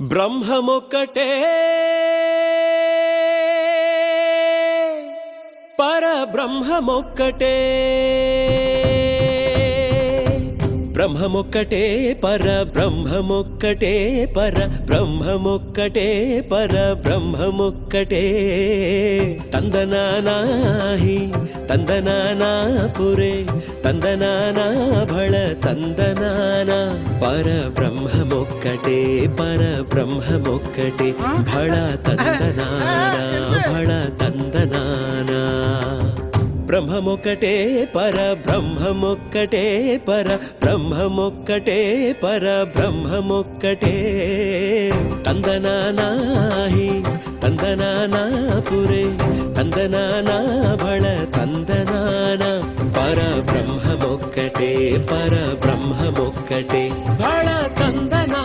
బ్రహ్మమొక్కటే పరబ్రహ్మమొక్కటే బ్రహ్మమొక్కటే పరబ్రహ్మమొక్కటే పరబ్రహ్మమొక్కటే పరబ్రహ్మమొక్కటే తందనానాహి తందనానా పురే తందనానా భళ తందనానా పరబ్రహ్మమొక్కటే పరబ్రహ్మమొక్కటే భళ తందనానా భళ తందనానా బ్రహ్మమొక్కటే పరబ్రహ్మమొక్కటే పరబ్రహ్మమొక్కటే పరబ్రహ్మమొక్కటే తందనానాహి తందనానా పురే తందనానా భళ తందనానా పరబ్రహ్మమొక్కటే పరబ్రహ్మమొక్కటే భళ